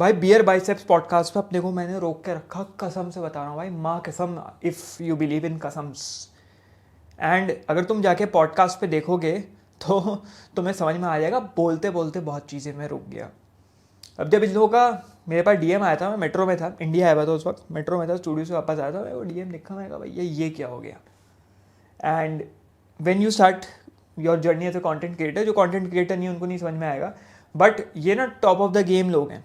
भाई beer biceps podcast पे अपने को मैंने रोक के रखा, कसम से बता रहा हूँ भाई, माँ कसम, if you believe in kasams. And अगर तुम जाके पॉडकास्ट पे देखोगे तो तुम्हें समझ में आ जाएगा, बोलते बोलते बहुत चीज़ें मैं रुक गया। अब जब इन लोगों का मेरे पास डीएम आया था, मैं मेट्रो में था, इंडिया आया हुआ था उस वक्त, मेट्रो में था, स्टूडियो से वापस आया था, मैं वो डीएम लिखा, मैं कहा भाई ये क्या हो गया। And when you start your journey as a content creator, जो कंटेंट क्रिएटर नहीं उनको नहीं समझ में आएगा, बट ये ना टॉप ऑफ द गेम लोग हैं।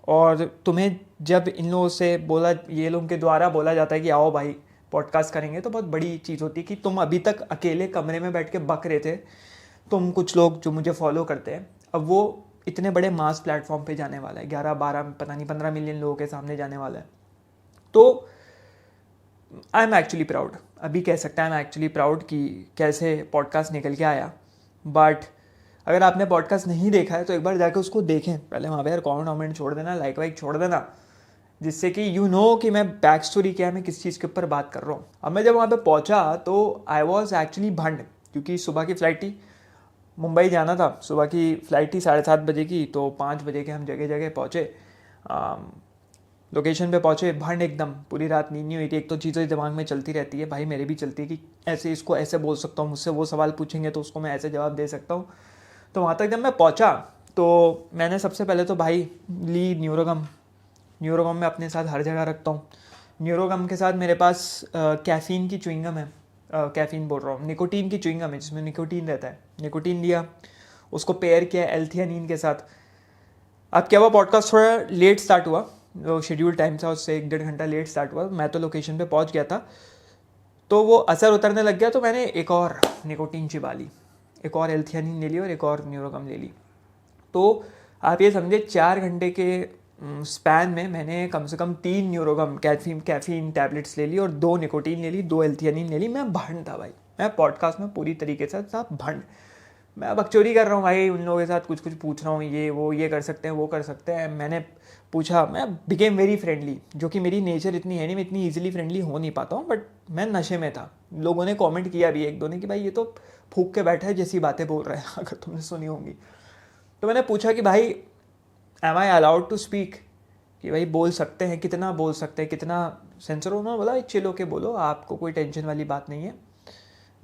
और तुम्हें जब इन लोगों से बोला, ये लोगों के द्वारा बोला जाता है कि आओ भाई पॉडकास्ट करेंगे, तो बहुत बड़ी चीज़ होती है कि तुम अभी तक अकेले कमरे में बैठ के बक रहे थे, तुम कुछ लोग जो मुझे फॉलो करते हैं, अब वो इतने बड़े मास प्लेटफॉर्म पे जाने वाला है, 11-12 पता नहीं 15 मिलियन लोगों के सामने जाने वाला है। तो आई एम एक्चुअली प्राउड, अभी कह सकते हैं आई एम एक्चुअली प्राउड कि कैसे पॉडकास्ट निकल के आया। बट अगर आपने पॉडकास्ट नहीं देखा है तो एक बार जाके उसको देखें पहले, वहाँ पे यार कमेंट छोड़ देना, लाइक वाइक छोड़ देना, जिससे कि यू नो कि मैं बैक स्टोरी क्या है, मैं किस चीज़ के ऊपर बात कर रहा हूँ। अब मैं जब वहाँ पे पहुँचा तो आई वॉज एक्चुअली भंड, क्योंकि सुबह की फ़्लाइट थी, मुंबई जाना था, सुबह की फ़्लाइट थी 7:30 बजे की, तो 5 बजे के हम जगह जगह पहुँचे, लोकेशन पे पहुँचे, भंड एकदम, पूरी रात नींद नहीं हुई थी। एक तो चीज़ें दिमाग में चलती रहती है भाई, मेरी भी चलती है कि ऐसे इसको ऐसे बोल सकता हूँ, मुझसे वो सवाल पूछेंगे तो उसको मैं ऐसे जवाब दे सकता हूँ। तो वहाँ तक जब मैं पहुँचा तो मैंने सबसे पहले तो भाई ली न्यूरोगम। न्यूरोगम मैं अपने साथ हर जगह रखता हूँ। न्यूरोगम के साथ मेरे पास कैफ़ीन की च्युइंगम है, कैफ़ीन बोल रहा हूँ, निकोटीन की च्युइंगम है जिसमें निकोटीन रहता है। निकोटीन लिया, उसको पेयर किया एल्थियानीन के साथ। अब क्या हुआ, पॉडकास्ट थोड़ा लेट स्टार्ट हुआ, जो शेड्यूल टाइम था उससे 1-1.5 घंटा लेट स्टार्ट हुआ। मैं तो लोकेशन पे पहुंच गया था, तो वो असर उतरने लग गया, तो मैंने एक और निकोटीन चिबा ली, एक और एल्थियानिन ले ली और एक और न्यूरोगम ले ली। तो आप ये समझे 4 घंटे के स्पैन में मैंने कम से कम 3 न्यूरोगम कैफीन टैबलेट्स ले ली और 2 निकोटीन ले ली, 2 एल्थियानिन ले ली। मैं भंड था भाई, मैं पॉडकास्ट में पूरी तरीके से था भंड। मैं बकचोदी कर रहा हूँ भाई, उन लोगों के साथ कुछ कुछ पूछ रहा हूँ, ये वो ये कर सकते हैं वो कर सकते हैं। मैंने पूछा, मैं बिकेम वेरी फ्रेंडली, जो कि मेरी नेचर इतनी है नहीं, मैं इतनी इजीली फ्रेंडली हो नहीं पाता हूँ, बट मैं नशे में था। लोगों ने कमेंट किया भी एक दो ने कि भाई ये तो फूक के बैठा है जैसी बातें बोल रहा है अगर तुमने सुनी होंगी। तो मैंने पूछा कि भाई am I allowed to speak, कि भाई बोल सकते हैं, कितना बोल सकते हैं, कितना सेंसर। उन्होंने बोला चिल होके बोलो, आपको कोई टेंशन वाली बात नहीं है।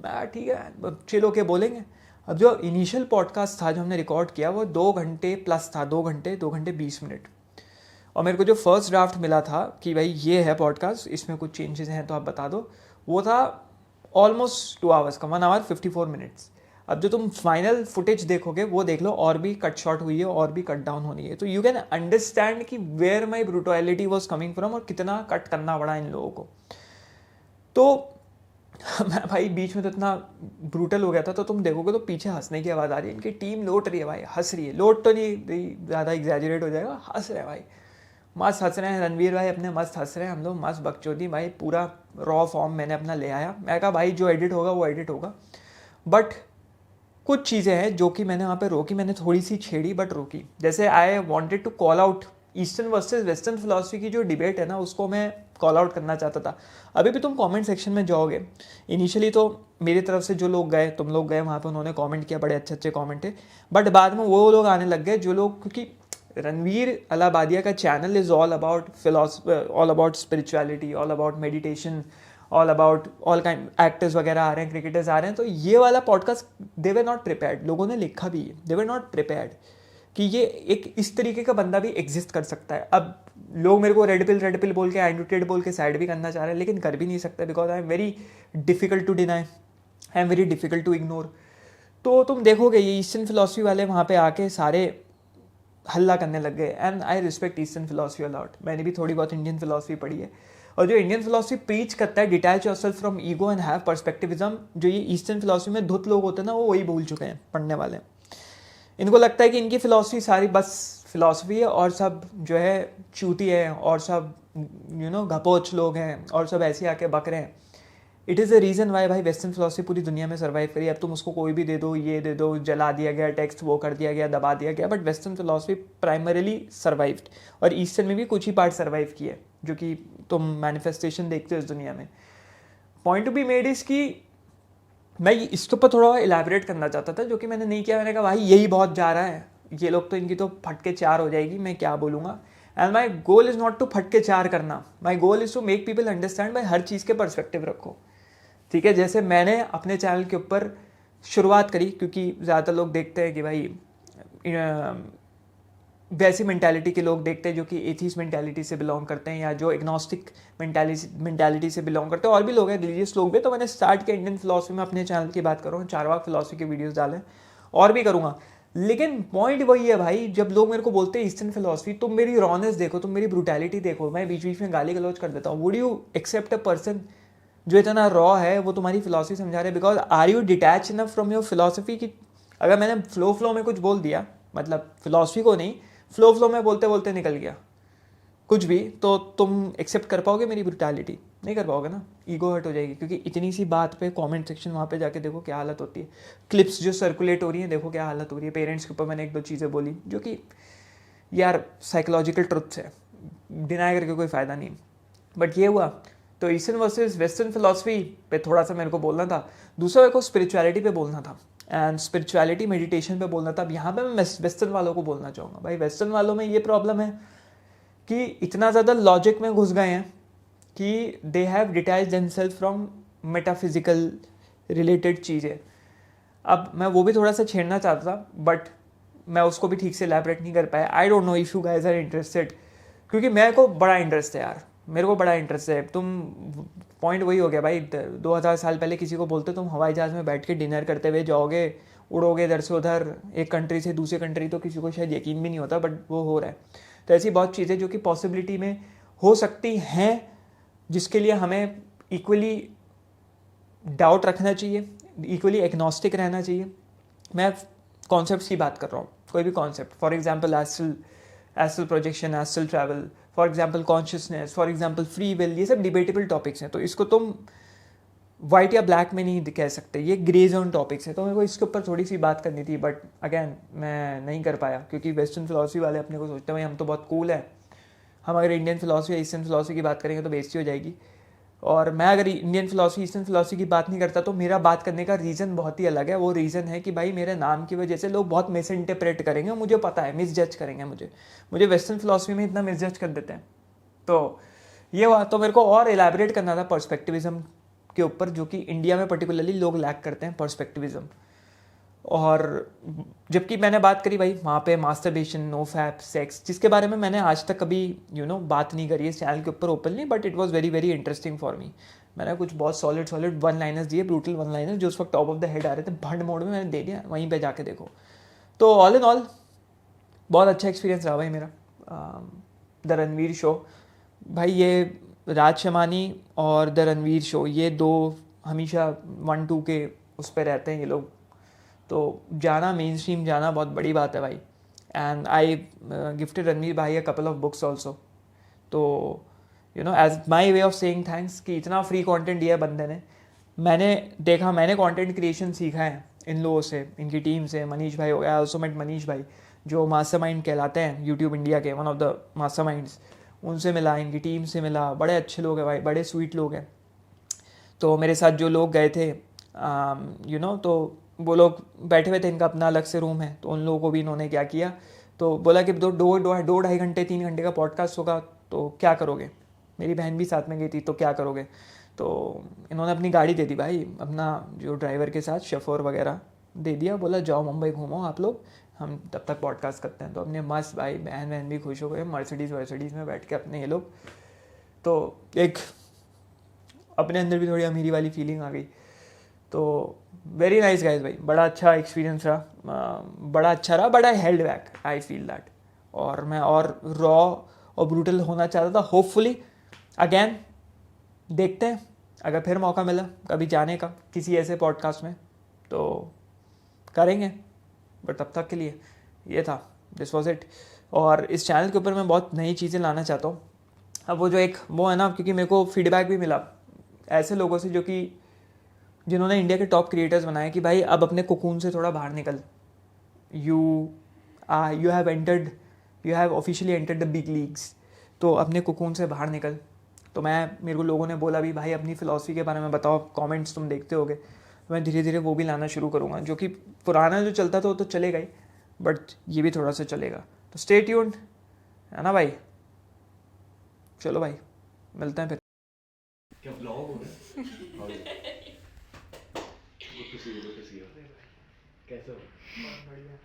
मैं ठीक है चिल होके बोलेंगे। अब जो इनिशियल पॉडकास्ट था जो हमने रिकॉर्ड किया वो 2 घंटे प्लस था, 2 घंटे 20 मिनट। और मेरे को जो फर्स्ट ड्राफ्ट मिला था कि भाई ये है पॉडकास्ट, इसमें कुछ चेंजेस हैं तो आप बता दो, वो था ऑलमोस्ट 2 आवर्स का, 1 आवर 54 मिनट्स। अब जो तुम फाइनल फुटेज देखोगे वो देख लो, और भी कट शॉट हुई है और भी कट डाउन होनी है, तो यू कैन अंडरस्टैंड कि where my brutality was coming from और कितना कट करना पड़ा इन लोगों को। तो मैं भाई बीच में तो इतना ब्रूटल हो गया था, तो तुम देखोगे तो पीछे हंसने की आवाज़ आ रही है, इनकी टीम लौट रही है भाई, हंस रही है, लोट तो नहीं ज़्यादा एग्जैजरेट हो जाएगा, हंस रहे हैं भाई, मस्त हंस रहे हैं। रणवीर भाई अपने मस्त हंस रहे हैं, हम लोग मस्त बकचोदी भाई, पूरा रॉ फॉर्म मैंने अपना ले आया। मैं कहा भाई जो एडिट होगा वो एडिट होगा, बट कुछ चीज़ें हैं जो कि मैंने वहाँ पे रोकी, मैंने थोड़ी सी छेड़ी बट रोकी। जैसे I wanted to call out eastern versus western philosophy की जो डिबेट है ना, उसको मैं कॉल आउट करना चाहता था। अभी भी तुम कमेंट सेक्शन में जाओगे, इनिशियली तो मेरी तरफ से जो लोग गए, तुम लोग गए वहाँ पे, उन्होंने कमेंट किया, बड़े अच्छे अच्छे कमेंट थे, बट बाद में वो लोग आने लग गए जो लोग, क्योंकि रणवीर अलाबादिया का channel is all about philosophy, all about spirituality, all about meditation, all about all kind actors वगैरह आ रहे हैं, क्रिकेटर्स आ रहे हैं। तो ये वाला podcast they were not prepared, लोगों ने लिखा भी है, दे वर नॉट प्रिपेयर्ड कि ये एक इस तरीके का बंदा भी एग्जिस्ट कर सकता है। अब लोग मेरे को रेड पिल बोल के, एंडोटेड बोल के साइड भी करना चाह रहे हैं, लेकिन कर भी नहीं सकता, because I am very difficult to deny, I am very difficult to ignore. तो तुम देखोगे ये ईस्टर्न फिलोसफी वाले वहाँ पे आके सारे हल्ला करने लग गए, and I respect eastern philosophy a lot. मैंने भी थोड़ी बहुत इंडियन फिलोसफी पढ़ी है, और जो इंडियन फिलोसफी प्रीच करता है detach yourself from ego and have perspectivism, जो ये ईस्टर्न फिलोसफी में धुत लोग होते हैं ना, वो वही भूल चुके हैं पढ़ने वाले। इनको लगता है कि इनकी फिलोसफी सारी बस फिलोसफी है, और सब जो है चूती है, और सब घपोच लोग हैं, और सब ऐसे आके बक रहे हैं। It is the reason why भाई वेस्टर्न फिलोसफी पूरी दुनिया में सर्वाइव करी। अब तुम उसको कोई भी दे दो, ये दे दो, जला दिया गया टेक्स्ट, वो कर दिया गया, दबा दिया गया, but western philosophy primarily survived, और ईस्टर्न में भी कुछ ही पार्ट सर्वाइव किए, जो कि तुम मैनिफेस्टेशन देखते हो इस दुनिया में। Point to be made is कि मैं इसके ऊपर थोड़ा इलेबरेट करना चाहता था, जो कि मैंने नहीं किया। मैंने कहा भाई यही बहुत जा रहा है, ये लोग तो, इनकी तो फटके 4 हो जाएगी, मैं क्या बोलूँगा। And my goal is not to फटके चार करना, my goal is to make people understand, भाई हर चीज़ के पर्सपेक्टिव रखो, ठीक है। जैसे मैंने अपने चैनल के ऊपर शुरुआत करी, क्योंकि ज़्यादातर लोग देखते हैं कि भाई वैसी मेंटालिटी के लोग देखते हैं जो कि एथीस्ट मेंटालिटी से बिलोंग करते हैं या जो एग्नोस्टिक मेंटालिटी से बिलोंग करते हैं, और भी लोग हैं रिलीजियस लोग भी। तो मैंने स्टार्ट किया इंडियन फिलॉसफी में, अपने चैनल की बात करूँ, चारवाक फिलॉसफी के वीडियोस डालें और भी करूँगा। लेकिन पॉइंट वही है भाई, जब लोग मेरे को बोलते हैं ईस्टर्न फिलॉसफी, तुम मेरी रॉनेस देखो, तुम मेरी ब्रूटैलिटी देखो, मैं बीच बीच में गाली गलौज कर देता हूँ। Would you accept a person जो इतना रॉ है वो तुम्हारी फिलॉसफी समझा रहे? Because are you detach enough from your philosophy कि अगर मैंने फ्लो में कुछ बोल दिया, मतलब फिलॉसफी को नहीं, फ्लो में बोलते बोलते निकल गया कुछ भी, तो तुम एक्सेप्ट कर पाओगे मेरी ब्रूटैलिटी? नहीं कर पाओगे ना, ईगो हर्ट हो जाएगी। क्योंकि इतनी सी बात पे कमेंट सेक्शन वहाँ पे जाके देखो क्या हालत होती है, क्लिप्स जो सर्कुलेट हो रही हैं देखो क्या हालत हो रही है। पेरेंट्स के ऊपर मैंने एक दो चीज़ें बोली जो कि यार साइकोलॉजिकल ट्रुथ्स है, डिनाई करके कोई फ़ायदा नहीं। बट ये हुआ, तो ईस्टर्न वर्सेस वेस्टर्न फिलॉसफी पे थोड़ा सा मेरे को बोलना था। दूसरा मेरे को स्पिरिचुअलिटी पे बोलना था, एंड स्पिरिचुअलिटी मेडिटेशन पे बोलना था। अब यहाँ पे मैं वेस्टर्न वालों को बोलना चाहूँगा, भाई वेस्टर्न वालों में ये प्रॉब्लम है कि इतना ज़्यादा लॉजिक में घुस गए हैं कि they have detach themselves from metaphysical related चीज़ें। अब मैं वो भी थोड़ा सा छेड़ना चाहता था, बट मैं उसको भी ठीक से एलैबोरेट नहीं कर पाया। I don't know if you guys are interested, क्योंकि मेरे को बड़ा इंटरेस्ट है यार, मेरे को बड़ा इंटरेस्ट है। तुम पॉइंट वही हो गया भाई, 2000 साल पहले किसी को बोलते तुम हवाई जहाज़ में बैठ के डिनर करते हुए जाओगे, उड़ोगे इधर से उधर, एक कंट्री से दूसरे कंट्री, तो किसी को शायद यकीन भी नहीं होता, बट वो हो रहा है। तो ऐसी बहुत चीज़ें जो कि पॉसिबिलिटी में हो सकती हैं, जिसके लिए हमें इक्वली डाउट रखना चाहिए, इक्वली एग्नोस्टिक रहना चाहिए। मैं कॉन्सेप्ट्स की बात कर रहा हूँ, कोई भी concept, for example astral projection, astral travel, for example consciousness, for example free will, ये सब डिबेटेबल टॉपिक्स हैं। तो इसको तुम वाइट या ब्लैक में नहीं कह सकते, ये ग्रे जोन टॉपिक्स हैं। तो मेरे को इसके ऊपर थोड़ी सी बात करनी थी, बट अगेन मैं नहीं कर पाया, क्योंकि वेस्टर्न फिलॉसफी वाले अपने को सोचते हैं भाई हम तो बहुत कूल है, हम अगर इंडियन फिलॉसफी या ईस्टर्न फिलॉसफी की बात करेंगे तो बेइज्जती हो जाएगी। और मैं अगर इंडियन फिलॉसफी ईस्टर्न फिलॉसफी की बात नहीं करता, तो मेरा बात करने का रीज़न बहुत ही अलग है। वो रीज़न है कि भाई मेरे नाम की वजह से लोग बहुत मिस इंटरप्रेट करेंगे, मुझे पता है, मिस जज करेंगे मुझे वेस्टर्न फिलॉसफी में इतना मिस जज कर देते हैं। तो ये हुआ, तो मेरे को और एलैबोरेट करना था पर्सपेक्टिविज्म के ऊपर, जो कि इंडिया में पर्टिकुलरली लोग लैक करते हैं पर्सपेक्टिविज्म। और जबकि मैंने बात करी भाई वहाँ पे मास्टरबेशन, नो फैप, सेक्स, जिसके बारे में मैंने आज तक कभी बात नहीं करी है इस चैनल के ऊपर openly, but it was very very interesting for me. मैंने कुछ बहुत सॉलिड वन लाइनर्स दिए, ब्रूटल वन लाइनर्स, जो उस वक्त टॉप ऑफ द हेड आ रहे थे, भंड मोड में मैंने दे दिया, वहीं पर जाके देखो। तो ऑल इन ऑल बहुत अच्छा एक्सपीरियंस रहा भाई मेरा। द रणवीर शो, भाई ये राज शमानी और द रणवीर शो, ये दो हमेशा 1-2 के उस पर रहते हैं ये लोग। तो जाना, मेन स्ट्रीम जाना बहुत बड़ी बात है भाई। एंड आई गिफ्टेड रणवीर भाई a couple of books also. तो as my way of saying thanks कि इतना फ्री कंटेंट दिया है बंदे ने। मैंने देखा, मैंने कंटेंट क्रिएशन सीखा है इन लोगों से, इनकी टीम से। मनीष भाई हो गया, आई ऑल्सो मेट मनीष भाई, जो मास्टरमाइंड कहलाते हैं यूट्यूब इंडिया के, वन ऑफ द मास्टरमाइंड्स। उनसे मिला, इनकी टीम से मिला, बड़े अच्छे लोग हैं भाई, बड़े स्वीट लोग हैं। तो मेरे साथ जो लोग गए थे तो वो लोग बैठे हुए थे, इनका अपना अलग से रूम है, तो उन लोगों को भी इन्होंने क्या किया, तो बोला कि 2-2.5 घंटे 3 घंटे का पॉडकास्ट होगा, तो क्या करोगे। मेरी बहन भी साथ में गई थी, तो क्या करोगे। तो इन्होंने अपनी गाड़ी दे दी भाई, अपना जो ड्राइवर के साथ शफोर वगैरह दे दिया, बोला जाओ मुंबई घूमो आप लोग, हम तब तक पॉडकास्ट करते हैं। तो अपने मस्त भाई, बहन भी खुश हो गए, मर्सिडीज़ में बैठ के अपने ये लोग। तो एक अपने अंदर भी थोड़ी अमीरी वाली फीलिंग आ गई। तो वेरी नाइस गाइज भाई, बड़ा अच्छा एक्सपीरियंस रहा, बड़ा अच्छा रहा, but I held back, I feel that. और मैं और रॉ और ब्रूटल होना चाहता था। होपफुली अगेन देखते हैं, अगर फिर मौका मिला कभी जाने का किसी ऐसे पॉडकास्ट में तो करेंगे, बट तब तक के लिए ये था, दिस वॉज इट। और इस चैनल के ऊपर मैं बहुत नई चीज़ें लाना चाहता हूँ। अब वो जो एक वो है ना, क्योंकि मेरे को फीडबैक भी मिला ऐसे लोगों से जो कि जिन्होंने इंडिया के टॉप क्रिएटर्स बनाए कि भाई अब अपने कोकून से थोड़ा बाहर निकल, you have officially entered the big leagues, तो अपने कोकून से बाहर निकल। तो मेरे को लोगों ने बोला भी भाई अपनी फ़िलॉसफी के बारे में बताओ, कमेंट्स तुम देखते होगे। तो मैं धीरे धीरे वो भी लाना शुरू करूँगा, जो कि पुराना जो चलता था वो तो चलेगा ही, बट ये भी थोड़ा सा चलेगा। तो स्टे ट्यून्ड, है ना भाई। चलो भाई मिलते हैं फिर। क्या ब्लॉग हो रहा है? Good to see you, good to see you. कैसे हो? बहुत बढ़िया।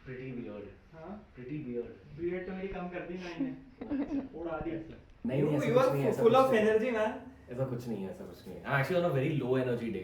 Pretty beard. हाँ प्रीटी बियर्ड। बीएड तो मेरी कम कर दी मैंने, उड़ा दी। नहीं नहीं, ऐसा You कुछ are नहीं है, ऐसा full कुछ of नहीं है। energy man. ऐसा कुछ नहीं है, ऐसा कुछ नहीं है। I actually on a very low energy day.